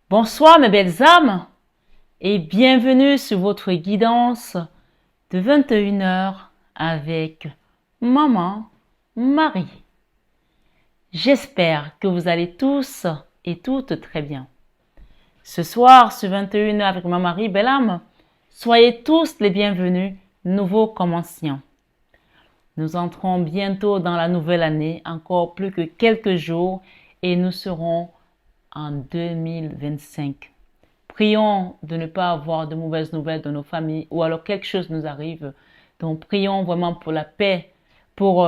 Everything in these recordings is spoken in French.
Bonsoir mes belles âmes et bienvenue sur votre guidance de 21 heures avec Maman Marie. J'espère que vous allez tous et toutes très bien. Ce soir sur 21 heures avec Maman Marie, belle âme, soyez tous les bienvenus, nouveaux comme anciens. Nous entrons bientôt dans la nouvelle année, encore plus que quelques jours et nous serons en 2025. Prions de ne pas avoir de mauvaises nouvelles de nos familles ou alors quelque chose nous arrive. Donc prions vraiment pour la paix, pour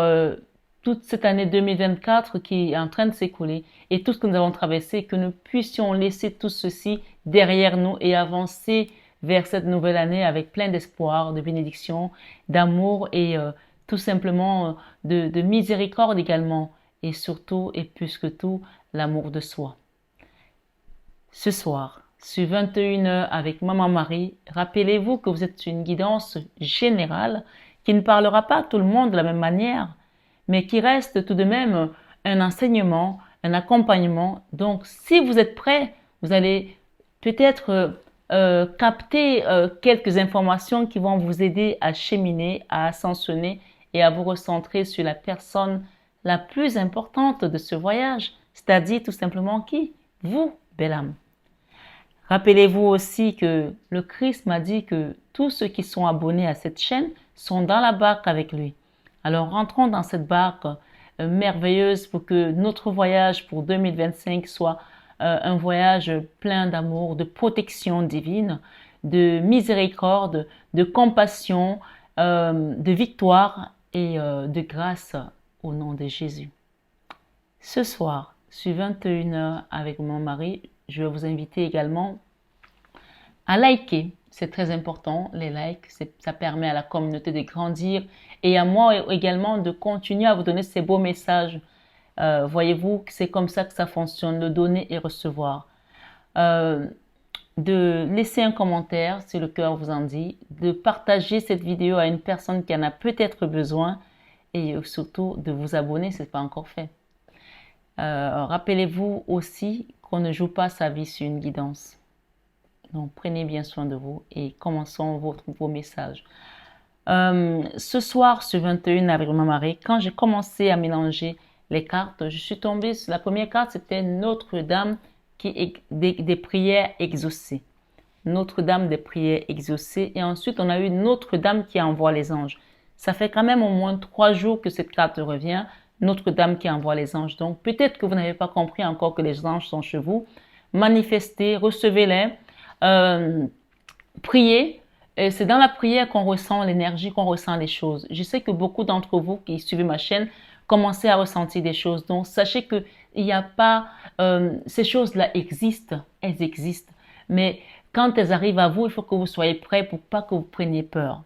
toute cette année 2024 qui est en train de s'écouler et tout ce que nous avons traversé, que nous puissions laisser tout ceci derrière nous et avancer vers cette nouvelle année avec plein d'espoir, de bénédiction, d'amour et tout simplement de miséricorde également et surtout et plus que tout l'amour de soi. Ce soir, sur 21 heures avec Maman Marie, rappelez-vous que vous êtes une guidance générale qui ne parlera pas à tout le monde de la même manière, mais qui reste tout de même un enseignement, un accompagnement. Donc, si vous êtes prêts, vous allez peut-être capter quelques informations qui vont vous aider à cheminer, à ascensionner et à vous recentrer sur la personne la plus importante de ce voyage, c'est-à-dire tout simplement qui? Vous, belle âme. Rappelez-vous aussi que le Christ m'a dit que tous ceux qui sont abonnés à cette chaîne sont dans la barque avec lui. Alors rentrons dans cette barque merveilleuse pour que notre voyage pour 2025 soit un voyage plein d'amour, de protection divine, de miséricorde, de compassion, de victoire et de grâce au nom de Jésus. Ce soir, sur 21 heures avec mon mari, je vais vous inviter également à liker. C'est très important, les likes, ça permet à la communauté de grandir et à moi également de continuer à vous donner ces beaux messages. Voyez-vous, c'est comme ça que ça fonctionne, le donner et recevoir. De laisser un commentaire si le cœur vous en dit, de partager cette vidéo à une personne qui en a peut-être besoin et surtout de vous abonner si ce n'est pas encore fait. Rappelez-vous aussi qu'on ne joue pas sa vie sur une guidance. Donc, prenez bien soin de vous et commençons vos messages. Ce soir, sur 21 avec Maman Marie, quand j'ai commencé à mélanger les cartes, je suis tombée sur la première carte, c'était Notre-Dame des prières exaucées. Notre-Dame des prières exaucées. Et ensuite, on a eu Notre-Dame qui envoie les anges. Ça fait quand même au moins 3 jours que cette carte revient. Notre-Dame qui envoie les anges. Donc, peut-être que vous n'avez pas compris encore que les anges sont chez vous. Manifestez, recevez-les, priez. C'est dans la prière qu'on ressent l'énergie, qu'on ressent les choses. Je sais que beaucoup d'entre vous qui suivez ma chaîne commencez à ressentir des choses. Donc, sachez que il n'y a pas... ces choses-là existent. Elles existent. Mais quand elles arrivent à vous, il faut que vous soyez prêts pour pas que vous preniez peur.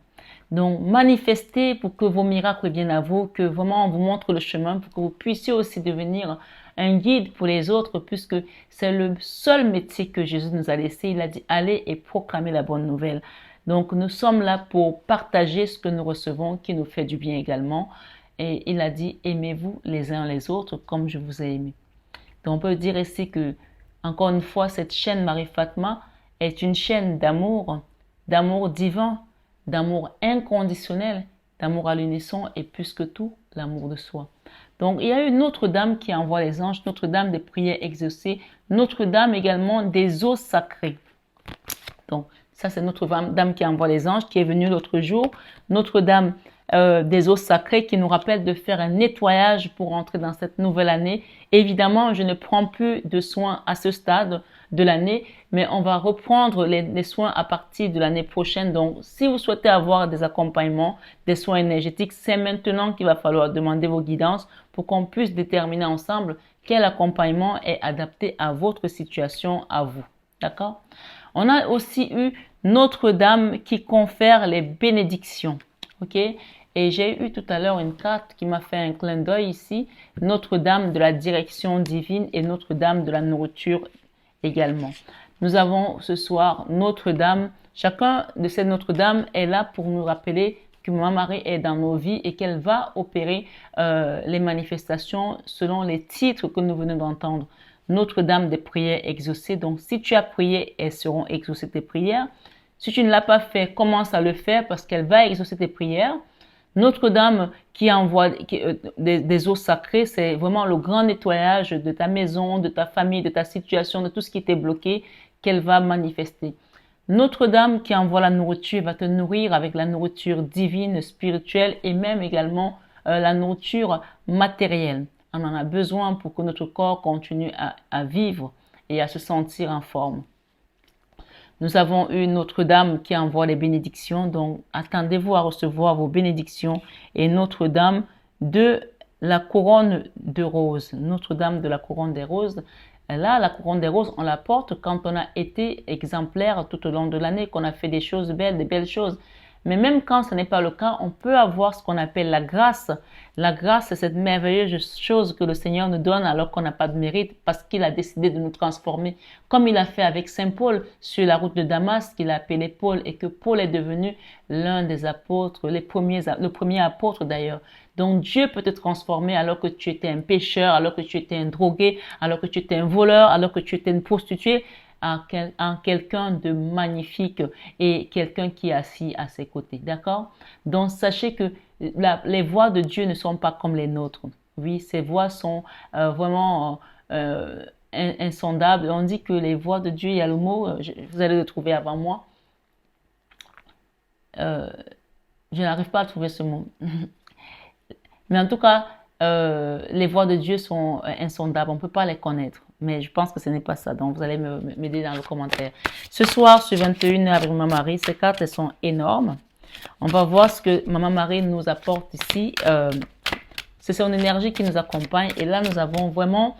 Donc, manifestez pour que vos miracles viennent à vous, que vraiment on vous montre le chemin, pour que vous puissiez aussi devenir un guide pour les autres, puisque c'est le seul métier que Jésus nous a laissé. Il a dit, allez et proclamez la bonne nouvelle. Donc, nous sommes là pour partager ce que nous recevons, qui nous fait du bien également. Et il a dit, aimez-vous les uns les autres comme je vous ai aimé. Donc, on peut dire ici que, encore une fois, cette chaîne Marie Fatma est une chaîne d'amour divin, d'amour inconditionnel, d'amour à l'unisson et plus que tout, l'amour de soi. Donc, il y a eu Notre-Dame qui envoie les anges, Notre-Dame des prières exaucées, Notre-Dame également des eaux sacrées. Donc, ça, c'est Notre-Dame qui envoie les anges, qui est venue l'autre jour. Notre-Dame des eaux sacrées qui nous rappelle de faire un nettoyage pour entrer dans cette nouvelle année. Évidemment, je ne prends plus de soins à ce stade de l'année, mais on va reprendre les soins à partir de l'année prochaine. Donc, si vous souhaitez avoir des accompagnements, des soins énergétiques, c'est maintenant qu'il va falloir demander vos guidances pour qu'on puisse déterminer ensemble quel accompagnement est adapté à votre situation, à vous. D'accord? On a aussi eu Notre-Dame qui confère les bénédictions. OK? Et j'ai eu tout à l'heure une carte qui m'a fait un clin d'œil ici. Notre-Dame de la direction divine et Notre-Dame de la nourriture également. Nous avons ce soir Notre-Dame. Chacun de ces Notre-Dame est là pour nous rappeler que Maman Marie est dans nos vies et qu'elle va opérer les manifestations selon les titres que nous venons d'entendre. Notre-Dame des prières exaucées. Donc, si tu as prié, elles seront exaucées tes prières. Si tu ne l'as pas fait, commence à le faire parce qu'elle va exaucer tes prières. Notre-Dame qui envoie des eaux sacrées, c'est vraiment le grand nettoyage de ta maison, de ta famille, de ta situation, de tout ce qui t'est bloqué qu'elle va manifester. Notre-Dame qui envoie la nourriture va te nourrir avec la nourriture divine, spirituelle et même également la nourriture matérielle. On en a besoin pour que notre corps continue à vivre et à se sentir en forme. Nous avons eu Notre-Dame qui envoie les bénédictions, donc attendez-vous à recevoir vos bénédictions et Notre-Dame de la couronne de roses. Notre-Dame de la couronne des roses. Là, la couronne des roses, on la porte quand on a été exemplaire tout au long de l'année, qu'on a fait des choses belles, des belles choses. Mais même quand ce n'est pas le cas, on peut avoir ce qu'on appelle la grâce. La grâce, c'est cette merveilleuse chose que le Seigneur nous donne alors qu'on n'a pas de mérite parce qu'il a décidé de nous transformer. Comme il a fait avec Saint Paul sur la route de Damas, qu'il a appelé Paul et que Paul est devenu l'un des apôtres, le premier apôtre d'ailleurs. Donc Dieu peut te transformer alors que tu étais un pécheur, alors que tu étais un drogué, alors que tu étais un voleur, alors que tu étais une prostituée, en quelqu'un de magnifique et quelqu'un qui est assis à ses côtés. D'accord? Donc, sachez que les voies de Dieu ne sont pas comme les nôtres. Oui, ces voies sont vraiment insondables. On dit que les voies de Dieu, il y a le mot, vous allez le trouver avant moi. Je n'arrive pas à trouver ce mot. Mais en tout cas, les voies de Dieu sont insondables. On ne peut pas les connaître. Mais je pense que ce n'est pas ça. Donc, vous allez m'aider dans le commentaire. Ce soir, sur 21h avec Maman Marie, ces cartes, elles sont énormes. On va voir ce que Maman Marie nous apporte ici. C'est son énergie qui nous accompagne. Et là, nous avons vraiment,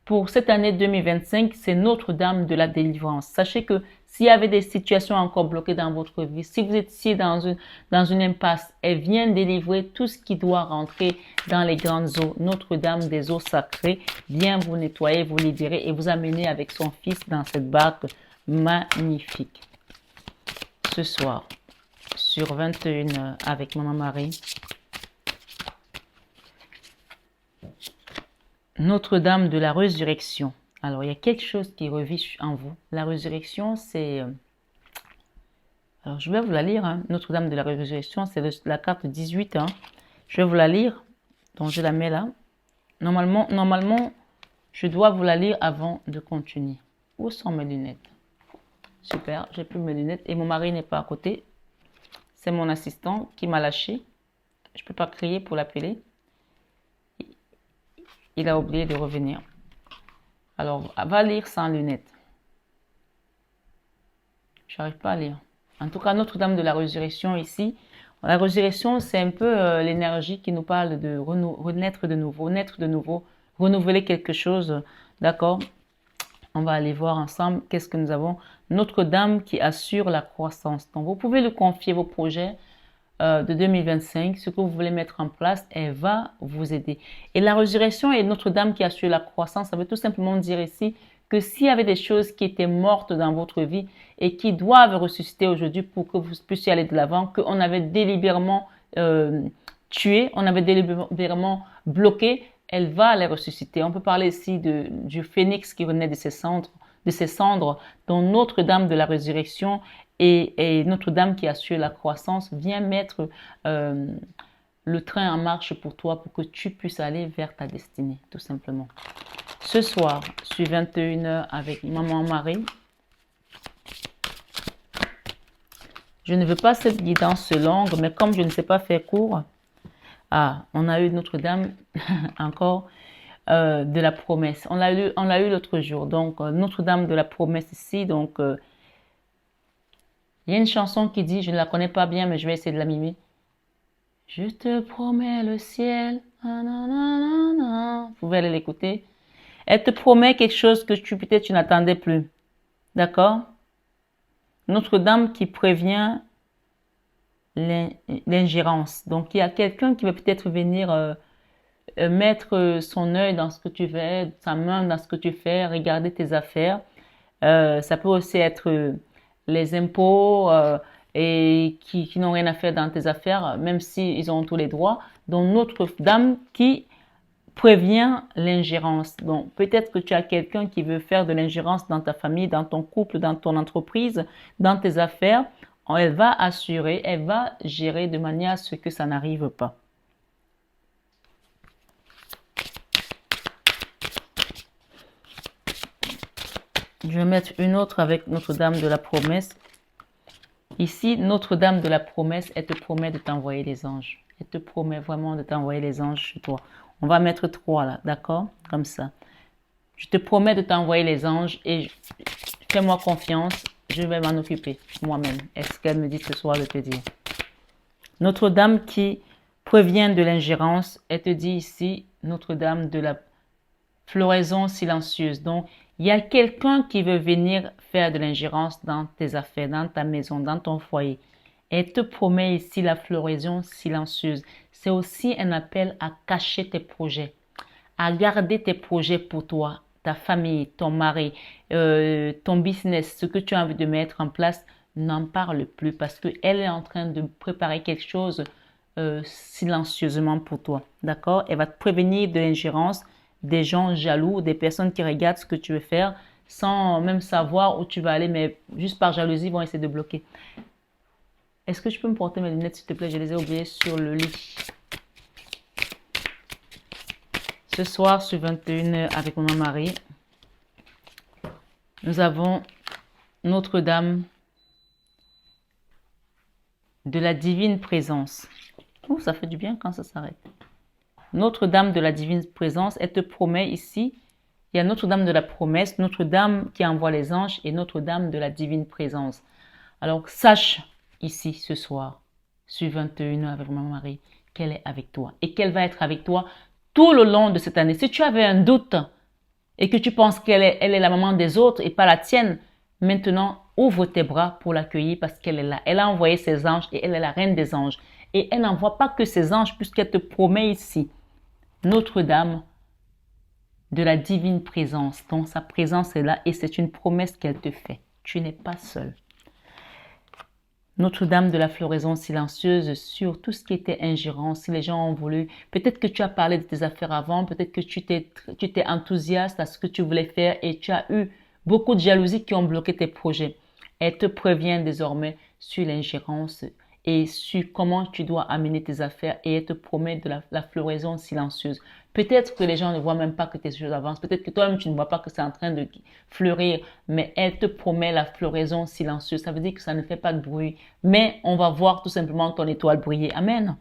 pour cette année 2025, c'est Notre-Dame de la délivrance. Sachez que s'il y avait des situations encore bloquées dans votre vie, si vous étiez dans une impasse, elle vient délivrer tout ce qui doit rentrer dans les grandes eaux. Notre-Dame des eaux sacrées vient vous nettoyer, vous libérer et vous amener avec son fils dans cette barque magnifique. Ce soir, sur 21h avec Maman Marie, Notre-Dame de la résurrection. Alors, il y a quelque chose qui revit en vous. La résurrection, c'est... Alors, je vais vous la lire. Hein. Notre-Dame de la résurrection, c'est la carte 18. Hein. Je vais vous la lire. Donc, je la mets là. Normalement, je dois vous la lire avant de continuer. Où sont mes lunettes? Super, j'ai plus mes lunettes. Et mon mari n'est pas à côté. C'est mon assistant qui m'a lâché. Je ne peux pas crier pour l'appeler. Il a oublié de revenir. Alors, va lire sans lunettes. Je n'arrive pas à lire. En tout cas, Notre-Dame de la résurrection ici. La résurrection, c'est un peu l'énergie qui nous parle de renaître de nouveau, naître de nouveau, renouveler quelque chose. D'accord? On va aller voir ensemble qu'est-ce que nous avons. Notre-Dame qui assure la croissance. Donc, vous pouvez lui confier vos projets de 2025, ce que vous voulez mettre en place, elle va vous aider. Et la résurrection et Notre-Dame qui assure la croissance, ça veut tout simplement dire ici que s'il y avait des choses qui étaient mortes dans votre vie et qui doivent ressusciter aujourd'hui pour que vous puissiez aller de l'avant, qu'on avait délibérément tué, on avait délibérément bloqué, elle va les ressusciter. On peut parler ici du phénix qui renaît de ses cendres, dont Notre-Dame de la résurrection et Notre-Dame qui assure la croissance vient mettre le train en marche pour toi, pour que tu puisses aller vers ta destinée, tout simplement. Ce soir, sur 21h avec Maman Marie, je ne veux pas cette guidance longue, mais comme je ne sais pas faire court, on a eu Notre-Dame encore de la promesse. On l'a eu l'autre jour. Donc, Notre-Dame de la promesse ici. Donc, il y a une chanson qui dit, je ne la connais pas bien, mais je vais essayer de la mimer. Je te promets le ciel. Vous pouvez aller l'écouter. Elle te promet quelque chose que peut-être tu n'attendais plus. D'accord? Notre-Dame qui prévient l'ingérence. Donc, il y a quelqu'un qui va peut-être venir mettre son œil dans ce que tu fais, sa main dans ce que tu fais, regarder tes affaires. Ça peut aussi être les impôts et qui n'ont rien à faire dans tes affaires, même s'ils ont tous les droits. Donc, Notre-Dame qui préviens l'ingérence. Donc, peut-être que tu as quelqu'un qui veut faire de l'ingérence dans ta famille, dans ton couple, dans ton entreprise, dans tes affaires. Elle va assurer, elle va gérer de manière à ce que ça n'arrive pas. Je vais mettre une autre avec Notre-Dame de la Promesse. Ici, Notre-Dame de la Promesse, elle te promet de t'envoyer les anges. Elle te promet vraiment de t'envoyer les anges chez toi. On va mettre 3 là, d'accord? Comme ça. Je te promets de t'envoyer les anges et fais-moi confiance, je vais m'en occuper moi-même. Est-ce qu'elle me dit ce soir de te dire? Notre-Dame qui prévient de l'ingérence, elle te dit ici, Notre-Dame de la floraison silencieuse. Donc, il y a quelqu'un qui veut venir faire de l'ingérence dans tes affaires, dans ta maison, dans ton foyer. Elle te promet ici la floraison silencieuse. C'est aussi un appel à cacher tes projets, à garder tes projets pour toi, ta famille, ton mari, ton business, ce que tu as envie de mettre en place. N'en parle plus parce qu'elle est en train de préparer quelque chose silencieusement pour toi. D'accord? Elle va te prévenir de l'ingérence des gens jaloux, des personnes qui regardent ce que tu veux faire sans même savoir où tu vas aller, mais juste par jalousie, vont essayer de bloquer. Est-ce que tu peux me porter mes lunettes, s'il te plaît? Je les ai oubliées sur le lit. Ce soir, sur 21h, avec mon mari, nous avons Notre-Dame de la divine présence. Oh, ça fait du bien quand ça s'arrête. Notre-Dame de la divine présence, elle te promet ici, il y a Notre-Dame de la promesse, Notre-Dame qui envoie les anges et Notre-Dame de la divine présence. Alors, sache ici ce soir, sur 21h avec mon mari, qu'elle est avec toi et qu'elle va être avec toi tout le long de cette année. Si tu avais un doute et que tu penses qu'elle est la maman des autres et pas la tienne, maintenant, ouvre tes bras pour l'accueillir parce qu'elle est là. Elle a envoyé ses anges et elle est la reine des anges. Et elle n'envoie pas que ses anges puisqu'elle te promet ici Notre-Dame de la divine présence. Donc, sa présence est là et c'est une promesse qu'elle te fait. Tu n'es pas seul. Notre-Dame de la floraison silencieuse sur tout ce qui était ingérence. Si les gens ont voulu, peut-être que tu as parlé de tes affaires avant, peut-être que tu t'es enthousiaste à ce que tu voulais faire et tu as eu beaucoup de jalousie qui ont bloqué tes projets. Elle te prévient désormais sur l'ingérence et sur comment tu dois amener tes affaires et elle te promet de la floraison silencieuse. Peut-être que les gens ne voient même pas que tes choses avancent. Peut-être que toi-même, tu ne vois pas que c'est en train de fleurir. Mais elle te promet la floraison silencieuse. Ça veut dire que ça ne fait pas de bruit. Mais on va voir tout simplement ton étoile briller. Amen.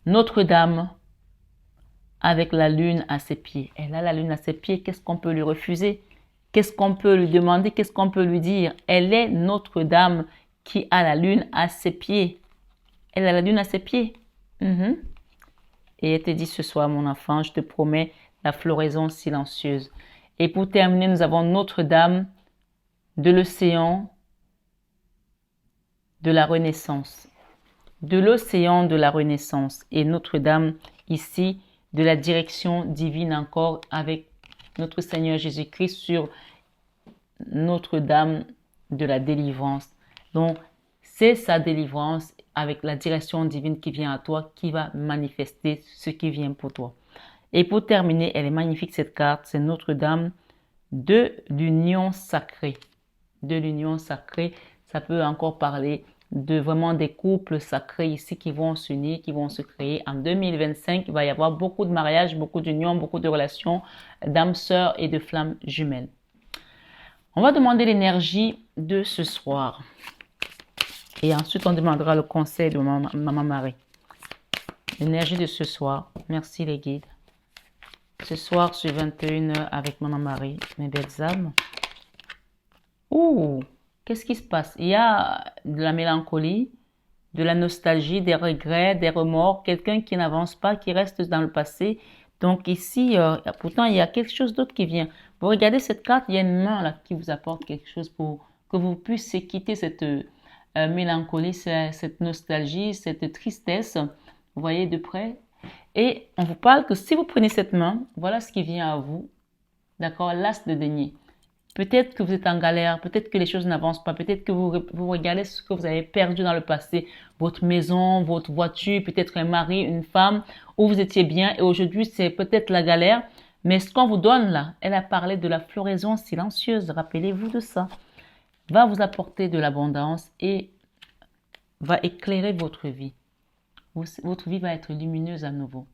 Notre-Dame avec la lune à ses pieds. Elle a la lune à ses pieds. Qu'est-ce qu'on peut lui refuser? Qu'est-ce qu'on peut lui demander? Qu'est-ce qu'on peut lui dire? Elle est Notre-Dame qui a la lune à ses pieds. Elle a la lune à ses pieds. Et elle te dit ce soir, mon enfant, je te promets la floraison silencieuse. Et pour terminer, nous avons Notre-Dame de l'océan de la Renaissance. De l'océan de la Renaissance. Et Notre-Dame ici de la direction divine encore avec notre Seigneur Jésus-Christ sur Notre-Dame de la délivrance. Donc, c'est sa délivrance avec la direction divine qui vient à toi, qui va manifester ce qui vient pour toi. Et pour terminer, elle est magnifique cette carte, c'est Notre-Dame de l'union sacrée. De l'union sacrée, ça peut encore parler de vraiment des couples sacrés ici qui vont s'unir, qui vont se créer. En 2025, il va y avoir beaucoup de mariages, beaucoup d'unions, beaucoup de relations d'âmes sœurs et de flammes jumelles. On va demander l'énergie de ce soir. Et ensuite, on demandera le conseil de Maman Marie. L'énergie de ce soir. Merci les guides. Ce soir, sur 21h avec Maman Marie, mes belles âmes. Ouh, qu'est-ce qui se passe? Il y a de la mélancolie, de la nostalgie, des regrets, des remords. Quelqu'un qui n'avance pas, qui reste dans le passé. Donc ici, pourtant, il y a quelque chose d'autre qui vient. Vous regardez cette carte, il y a une main là qui vous apporte quelque chose pour que vous puissiez quitter cette mélancolie, cette nostalgie, cette tristesse. Vous voyez de près. Et on vous parle que si vous prenez cette main, voilà ce qui vient à vous. D'accord? L'as de denier. Peut-être que vous êtes en galère, peut-être que les choses n'avancent pas, peut-être que vous regardez ce que vous avez perdu dans le passé, votre maison, votre voiture, peut-être un mari, une femme, où vous étiez bien et aujourd'hui c'est peut-être la galère. Mais ce qu'on vous donne là, elle a parlé de la floraison silencieuse, rappelez-vous de ça, va vous apporter de l'abondance et va éclairer votre vie. Votre vie va être lumineuse à nouveau.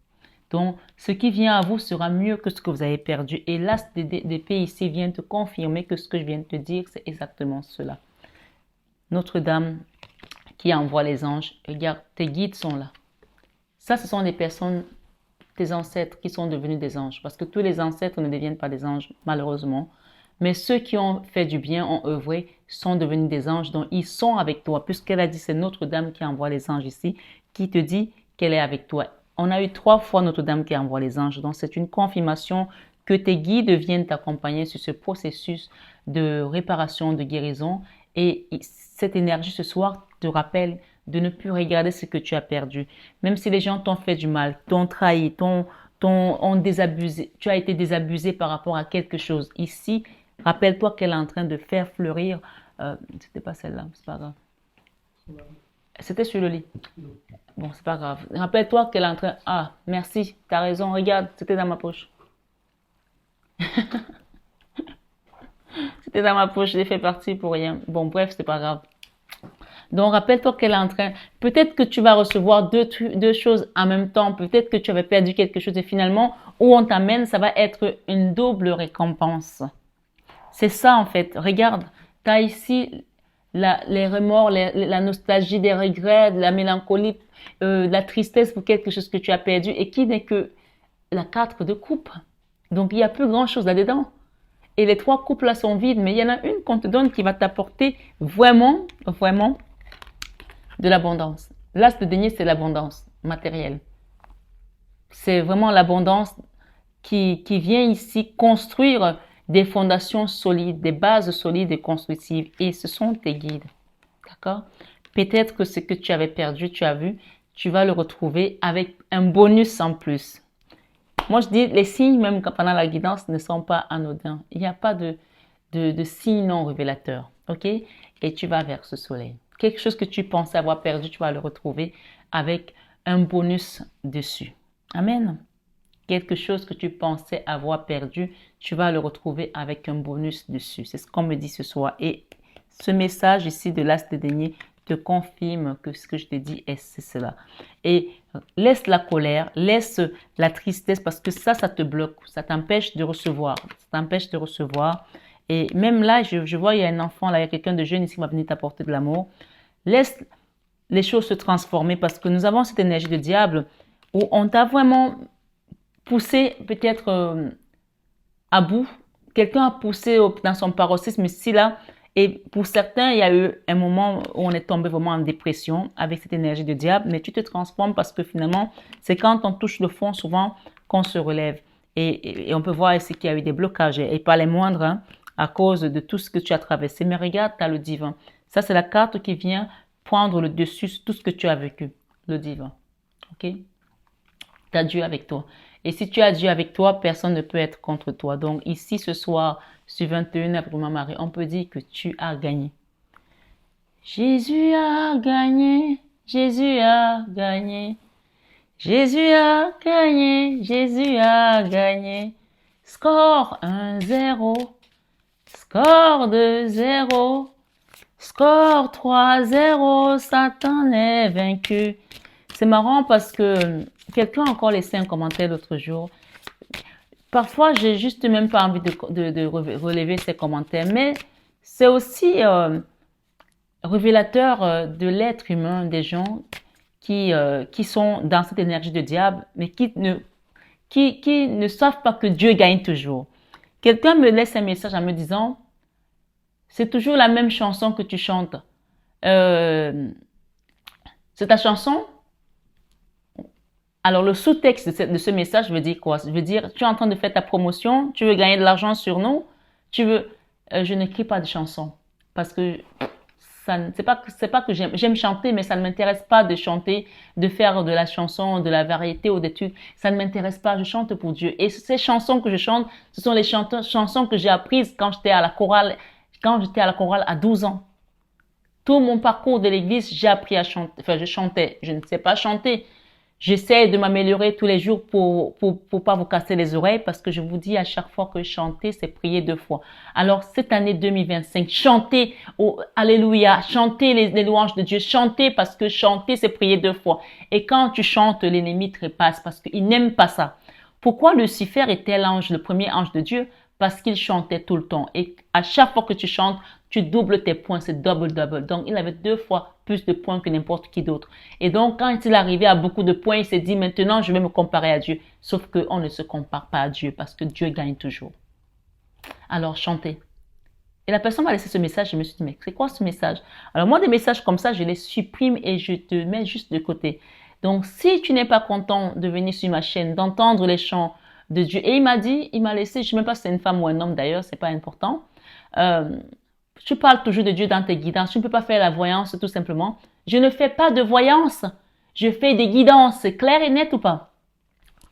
Donc, ce qui vient à vous sera mieux que ce que vous avez perdu. Et l'as d'épée ici vient te confirmer que ce que je viens de te dire, c'est exactement cela. Notre-Dame qui envoie les anges, regarde, tes guides sont là. Ça, ce sont des personnes, tes ancêtres qui sont devenus des anges. Parce que tous les ancêtres ne deviennent pas des anges, malheureusement. Mais ceux qui ont fait du bien, ont œuvré, sont devenus des anges. Donc, ils sont avec toi. Puisqu'elle a dit, c'est Notre-Dame qui envoie les anges ici, qui te dit qu'elle est avec toi. On a eu 3 fois Notre-Dame qui envoie les anges. Donc, c'est une confirmation que tes guides viennent t'accompagner sur ce processus de réparation, de guérison. Et cette énergie ce soir te rappelle de ne plus regarder ce que tu as perdu. Même si les gens t'ont fait du mal, t'ont trahi, ont désabusé, tu as été désabusé par rapport à quelque chose. Ici, rappelle-toi qu'elle est en train de faire fleurir. C'était pas celle-là, c'est pas grave. C'était sur le lit. Bon, c'est pas grave. Rappelle-toi qu'elle est en train... Ah, merci, t'as raison, regarde, c'était dans ma poche. C'était dans ma poche, j'ai fait partie pour rien. Bon, bref, c'est pas grave. Donc, rappelle-toi qu'elle est en train... Peut-être que tu vas recevoir deux choses en même temps. Peut-être que tu avais perdu quelque chose et finalement, où on t'amène, ça va être une double récompense. C'est ça, en fait. Regarde, tu as ici les remords, la nostalgie, des regrets, la mélancolie, la tristesse pour quelque chose que tu as perdu et qui n'est que la 4 de coupe. Donc, il n'y a plus grand-chose là-dedans. Et les 3 coupes là sont vides, mais il y en a une qu'on te donne qui va t'apporter vraiment, vraiment de l'abondance. L'as de denier, c'est l'abondance matérielle. C'est vraiment l'abondance qui vient ici construire des fondations solides, des bases solides et constructives. Et ce sont tes guides. D'accord? Peut-être que ce que tu avais perdu, tu as vu, tu vas le retrouver avec un bonus en plus. Moi, je dis, les signes, même pendant la guidance, ne sont pas anodins. Il n'y a pas de signes non révélateurs. OK? Et tu vas vers ce soleil. Quelque chose que tu pensais avoir perdu, tu vas le retrouver avec un bonus dessus. Amen. Quelque chose que tu pensais avoir perdu, tu vas le retrouver avec un bonus dessus. C'est ce qu'on me dit ce soir. Et ce message ici de l'as de denier te confirme que ce que je te dis, c'est cela. Et laisse la colère, laisse la tristesse parce que ça te bloque, ça t'empêche de recevoir. Ça t'empêche de recevoir. Et même là, je vois, il y a un enfant, là, il y a quelqu'un de jeune ici qui va venir t'apporter de l'amour. Laisse les choses se transformer parce que nous avons cette énergie de diable où on t'a vraiment poussé peut-être à bout. Quelqu'un a poussé dans son paroxysme ici, là. Et pour certains, il y a eu un moment où on est tombé vraiment en dépression avec cette énergie de diable. Mais tu te transformes parce que finalement, c'est quand on touche le fond souvent qu'on se relève. Et on peut voir ici qu'il y a eu des blocages. Et pas les moindres, hein, à cause de tout ce que tu as traversé. Mais regarde, tu as le divin. Ça, c'est la carte qui vient prendre le dessus sur tout ce que tu as vécu. Le divin. OK? Tu as Dieu avec toi. Et si tu as Dieu avec toi, personne ne peut être contre toi. Donc ici, ce soir, sur 21 avril, Marie, on peut dire que tu as gagné. Jésus a gagné, Jésus a gagné, Jésus a gagné, Jésus a gagné. Score 1-0, score 2-0, score 3-0, Satan est vaincu. C'est marrant parce que quelqu'un a encore laissé un commentaire l'autre jour. Parfois, j'ai juste même pas envie de relever ces commentaires, mais c'est aussi révélateur de l'être humain, des gens qui sont dans cette énergie de diable, mais qui ne savent pas que Dieu gagne toujours. Quelqu'un me laisse un message en me disant, c'est toujours la même chanson que tu chantes. C'est ta chanson? Alors, le sous-texte de ce message veut dire quoi? Je veux dire, tu es en train de faire ta promotion, tu veux gagner de l'argent sur nous, je n'écris pas de chansons parce que c'est pas que j'aime chanter, mais ça ne m'intéresse pas de chanter, de faire de la chanson, de la variété ou des trucs. Ça ne m'intéresse pas. Je chante pour Dieu. Et ces chansons que je chante, ce sont les chansons que j'ai apprises quand j'étais à la chorale, à 12 ans. Tout mon parcours de l'église, j'ai appris à chanter. Enfin, je chantais. Je ne sais pas chanter. J'essaie de m'améliorer tous les jours pour pas vous casser les oreilles parce que je vous dis à chaque fois que chanter, c'est prier 2 fois. Alors, cette année 2025, chantez, oh, alléluia, chantez les louanges de Dieu, chantez parce que chanter, c'est prier 2 fois. Et quand tu chantes, l'ennemi trépasse parce qu'il n'aime pas ça. Pourquoi Lucifer était l'ange, le premier ange de Dieu? Parce qu'il chantait tout le temps. Et à chaque fois que tu chantes, tu doubles tes points, c'est double. Donc, il avait 2 fois plus de points que n'importe qui d'autre. Et donc, quand il est arrivé à beaucoup de points, il s'est dit, maintenant, je vais me comparer à Dieu. Sauf qu'on ne se compare pas à Dieu parce que Dieu gagne toujours. Alors, chantez. Et la personne m'a laissé ce message, je me suis dit, mais c'est quoi ce message? Alors, moi, des messages comme ça, je les supprime et je te mets juste de côté. Donc, si tu n'es pas content de venir sur ma chaîne, d'entendre les chants de Dieu, et il m'a laissé, je ne sais même pas si c'est une femme ou un homme d'ailleurs, c'est pas important. Tu parles toujours de Dieu dans tes guidances. Tu ne peux pas faire la voyance tout simplement. Je ne fais pas de voyance. Je fais des guidances. C'est clair et net ou pas?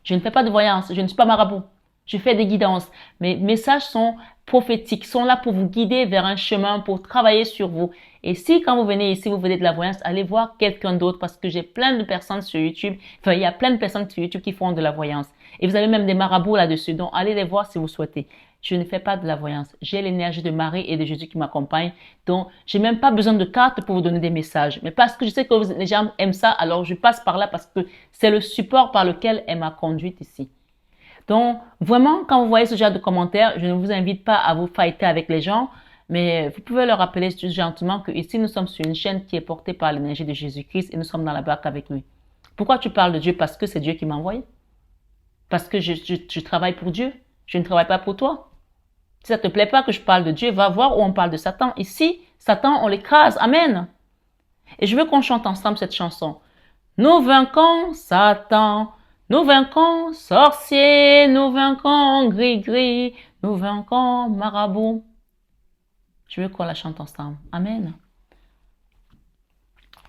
Je ne fais pas de voyance. Je ne suis pas marabout. Je fais des guidances. Mes messages sont prophétiques, sont là pour vous guider vers un chemin, pour travailler sur vous. Et si quand vous venez ici, vous venez de la voyance, allez voir quelqu'un d'autre parce que j'ai plein de personnes sur YouTube. Enfin, il y a plein de personnes sur YouTube qui font de la voyance. Et vous avez même des marabouts là-dessus. Donc, allez les voir si vous souhaitez. Je ne fais pas de la voyance. J'ai l'énergie de Marie et de Jésus qui m'accompagnent. Donc, j'ai même pas besoin de cartes pour vous donner des messages. Mais parce que je sais que les gens aiment ça, alors je passe par là parce que c'est le support par lequel elle m'a conduite ici. Donc, vraiment, quand vous voyez ce genre de commentaires, je ne vous invite pas à vous fighter avec les gens, mais vous pouvez leur rappeler gentiment que ici, nous sommes sur une chaîne qui est portée par l'énergie de Jésus-Christ et nous sommes dans la barque avec lui. Pourquoi tu parles de Dieu? Parce que c'est Dieu qui m'a envoyé. Parce que je travaille pour Dieu. Je ne travaille pas pour toi. Si ça te plaît pas que je parle de Dieu, va voir où on parle de Satan. Ici, Satan, on l'écrase. Amen. Et je veux qu'on chante ensemble cette chanson. Nous vainquons Satan. Nous vainquons sorcier. Nous vainquons gris-gris. Nous vainquons marabout. Je veux qu'on la chante ensemble. Amen.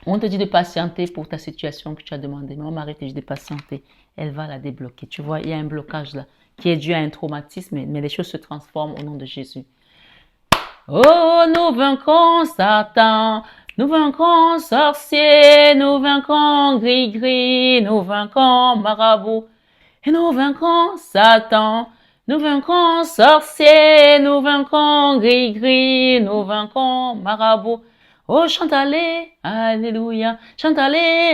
On te dit de patienter pour ta situation que tu as demandé. Mais mon mari te dit de patienter. Elle va la débloquer. Tu vois, il y a un blocage là qui est dû à un traumatisme, mais les choses se transforment au nom de Jésus. Oh, nous vainquons Satan, nous vainquons sorcier, nous vainquons gris-gris, nous vainquons marabout, et nous vainquons Satan, nous vainquons sorcier, nous vainquons gris-gris, nous vainquons marabout. Oh, chantez, alléluia, chantez,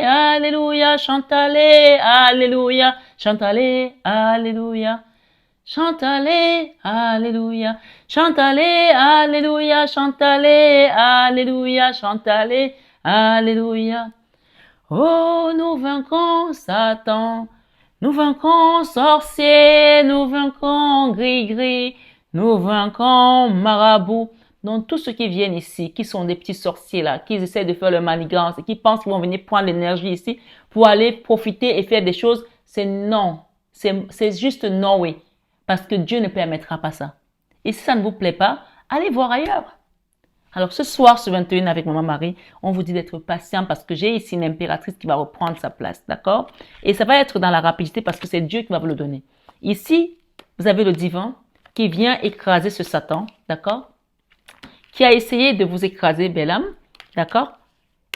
alléluia, chantez, alléluia, chantez, alléluia. Chantez, alléluia, chantez, alléluia, chantez, alléluia, chantez, alléluia. Oh, nous vainquons Satan, nous vainquons sorcier, nous vainquons gris-gris, nous vainquons marabout. Donc, tous ceux qui viennent ici, qui sont des petits sorciers là, qui essaient de faire leur manigance et qui pensent qu'ils vont venir prendre l'énergie ici pour aller profiter et faire des choses, c'est non. C'est juste non, oui. Parce que Dieu ne permettra pas ça. Et si ça ne vous plaît pas, allez voir ailleurs. Alors ce soir, ce 21 avec Maman Marie, on vous dit d'être patient parce que j'ai ici une impératrice qui va reprendre sa place, d'accord? Et ça va être dans la rapidité parce que c'est Dieu qui va vous le donner. Ici, vous avez le divin qui vient écraser ce Satan, d'accord? Qui a essayé de vous écraser, belle âme, d'accord?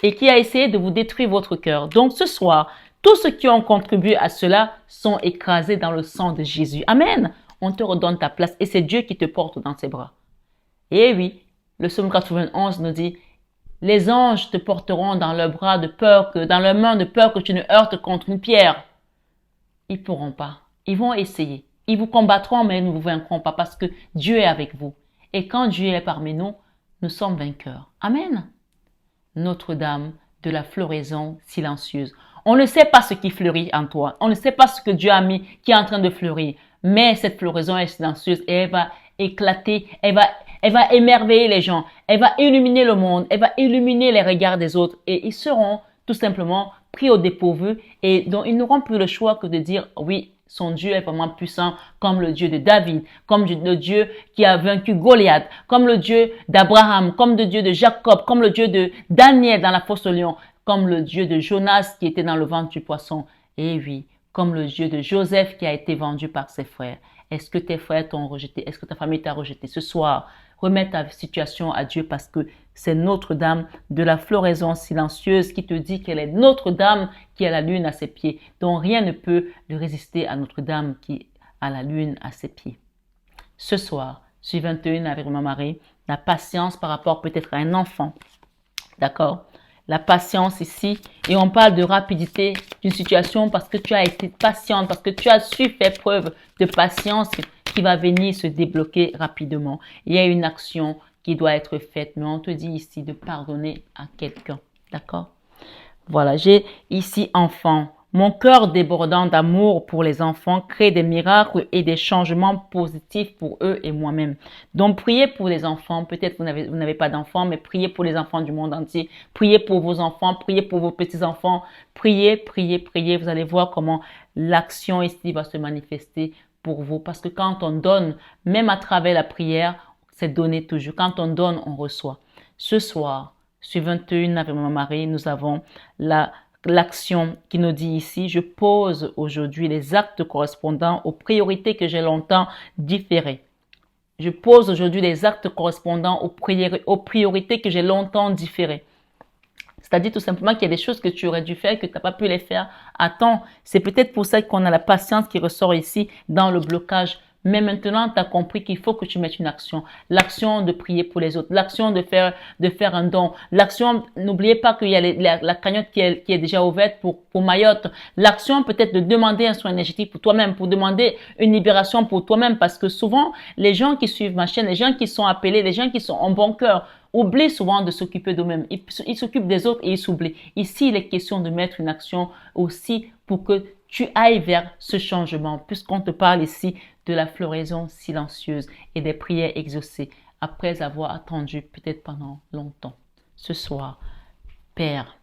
Et qui a essayé de vous détruire votre cœur. Donc ce soir, tous ceux qui ont contribué à cela sont écrasés dans le sang de Jésus. Amen. On te redonne ta place et c'est Dieu qui te porte dans ses bras. Et oui, le psaume 91 nous dit, les anges te porteront dans leurs bras de peur dans leurs mains de peur que tu ne heurtes contre une pierre. Ils pourront pas. Ils vont essayer. Ils vous combattront, mais ils ne vous vaincront pas parce que Dieu est avec vous. Et quand Dieu est parmi nous, nous sommes vainqueurs. Amen. Notre-Dame de la floraison silencieuse. On ne sait pas ce qui fleurit en toi. On ne sait pas ce que Dieu a mis qui est en train de fleurir. Mais cette floraison est silencieuse et elle va éclater. Elle va émerveiller les gens. Elle va illuminer le monde. Elle va illuminer les regards des autres. Et ils seront tout simplement pris au dépourvu. Et donc, ils n'auront plus le choix que de dire, oui, son Dieu est vraiment puissant, comme le Dieu de David, comme le Dieu qui a vaincu Goliath, comme le Dieu d'Abraham, comme le Dieu de Jacob, comme le Dieu de Daniel dans la fosse au lion, comme le Dieu de Jonas qui était dans le ventre du poisson. Et oui, comme le Dieu de Joseph qui a été vendu par ses frères. Est-ce que tes frères t'ont rejeté? Est-ce que ta famille t'a rejeté? Ce soir, remets ta situation à Dieu parce que c'est Notre-Dame de la floraison silencieuse qui te dit qu'elle est Notre-Dame qui a la lune à ses pieds. Donc rien ne peut le résister à Notre-Dame qui a la lune à ses pieds. Ce soir, sur 21 avec ma Marie, la patience par rapport peut-être à un enfant. D'accord? La patience ici, et on parle de rapidité d'une situation parce que tu as été patiente, parce que tu as su faire preuve de patience qui va venir se débloquer rapidement. Il y a une action qui doit être faite, mais on te dit ici de pardonner à quelqu'un. D'accord? Voilà, j'ai ici enfant. Mon cœur débordant d'amour pour les enfants crée des miracles et des changements positifs pour eux et moi-même. Donc, priez pour les enfants. Peut-être vous n'avez pas d'enfants, mais priez pour les enfants du monde entier. Priez pour vos enfants, priez pour vos petits-enfants. Priez, priez, priez. Vous allez voir comment l'action ici va se manifester pour vous. Parce que quand on donne, même à travers la prière, c'est donné toujours. Quand on donne, on reçoit. Ce soir, sur 21 avec mon mari, nous avons l'action qui nous dit ici, je pose aujourd'hui les actes correspondant aux priorités que j'ai longtemps différées. Je pose aujourd'hui les actes correspondant aux priorités que j'ai longtemps différées. C'est-à-dire tout simplement qu'il y a des choses que tu aurais dû faire que tu n'as pas pu les faire à temps. C'est peut-être pour ça qu'on a la patience qui ressort ici dans le blocage. Mais maintenant, tu as compris qu'il faut que tu mettes une action. L'action de prier pour les autres. L'action de faire un don. L'action, n'oubliez pas qu'il y a la cagnotte qui est déjà ouverte pour Mayotte. L'action peut-être de demander un soin énergétique pour toi-même, pour demander une libération pour toi-même. Parce que souvent, les gens qui suivent ma chaîne, les gens qui sont appelés, les gens qui sont en bon cœur, oublient souvent de s'occuper d'eux-mêmes. Ils s'occupent des autres et ils s'oublient. Ici, il est question de mettre une action aussi pour que tu ailles vers ce changement, puisqu'on te parle ici de la floraison silencieuse et des prières exaucées après avoir attendu peut-être pendant longtemps. Ce soir, Père,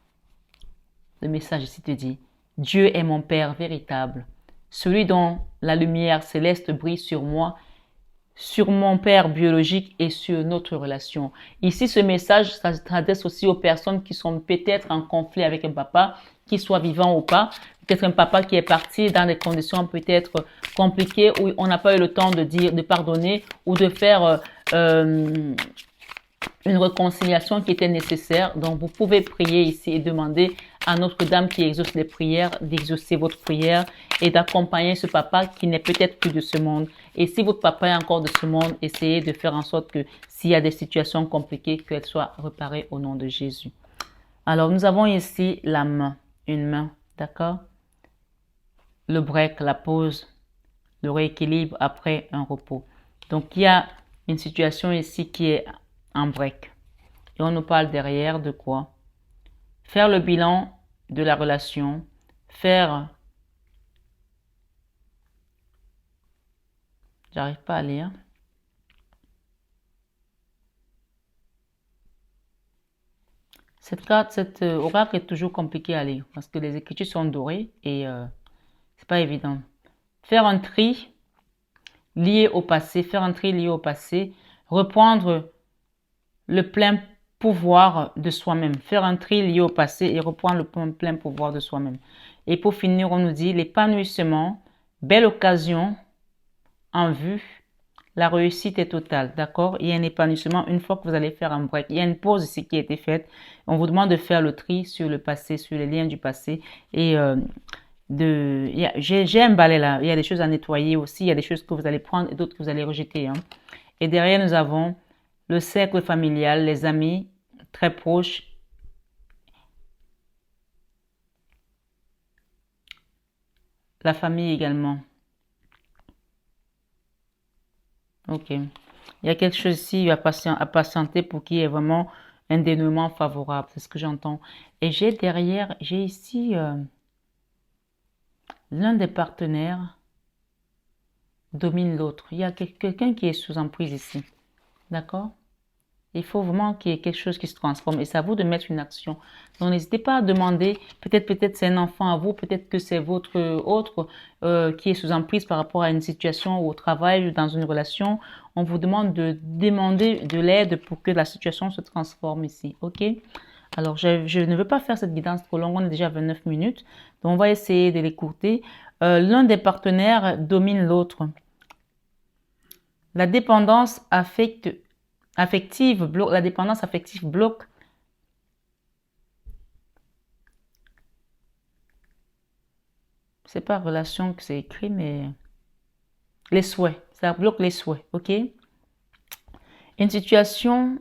le message ici te dit, Dieu est mon Père véritable, celui dont la lumière céleste brille sur moi, sur mon père biologique et sur notre relation. Ici, ce message s'adresse aussi aux personnes qui sont peut-être en conflit avec un papa, qu'il soit vivant ou pas. Peut-être un papa qui est parti dans des conditions peut-être compliquées où on n'a pas eu le temps de pardonner ou de faire une réconciliation qui était nécessaire. Donc, vous pouvez prier ici et demander à Notre-Dame qui exauce les prières d'exaucer votre prière et d'accompagner ce papa qui n'est peut-être plus de ce monde. Et si votre papa est encore de ce monde, essayez de faire en sorte que s'il y a des situations compliquées, qu'elles soient réparées au nom de Jésus. Alors, nous avons ici la main, une main, d'accord? Le break, la pause, le rééquilibre après un repos. Donc, il y a une situation ici qui est en break. Et on nous parle derrière de quoi? Faire le bilan de la relation, j'arrive pas à lire. Cette carte, cet oracle est toujours compliqué à lire parce que les écritures sont dorées et c'est pas évident. Faire un tri lié au passé, reprendre le plein pouvoir de soi-même. Faire un tri lié au passé et reprendre le plein pouvoir de soi-même. Et pour finir, on nous dit l'épanouissement, belle occasion en vue, la réussite est totale, d'accord? Il y a un épanouissement une fois que vous allez faire un break. Il y a une pause ici qui a été faite. On vous demande de faire le tri sur le passé, sur les liens du passé. Et j'ai un balai là. Il y a des choses à nettoyer aussi. Il y a des choses que vous allez prendre et d'autres que vous allez rejeter. Hein. Et derrière, nous avons le cercle familial, les amis très proches. La famille également. Ok. Il y a quelque chose ici à patienter pour qu'il y ait vraiment un dénouement favorable. C'est ce que j'entends. Et j'ai ici l'un des partenaires domine l'autre. Il y a quelqu'un qui est sous emprise ici. D'accord? Il faut vraiment qu'il y ait quelque chose qui se transforme et c'est à vous de mettre une action. Donc, n'hésitez pas à demander, peut-être c'est un enfant à vous, peut-être que c'est votre autre qui est sous emprise par rapport à une situation au travail ou dans une relation. On vous demande de demander de l'aide pour que la situation se transforme ici, ok? Alors, je ne veux pas faire cette guidance trop longue, on est déjà à 29 minutes, donc on va essayer de l'écourter. L'un des partenaires domine l'autre. La dépendance affective bloque, la dépendance affective bloque. C'est pas relation que c'est écrit, mais les souhaits. Ça bloque les souhaits, ok? Une situation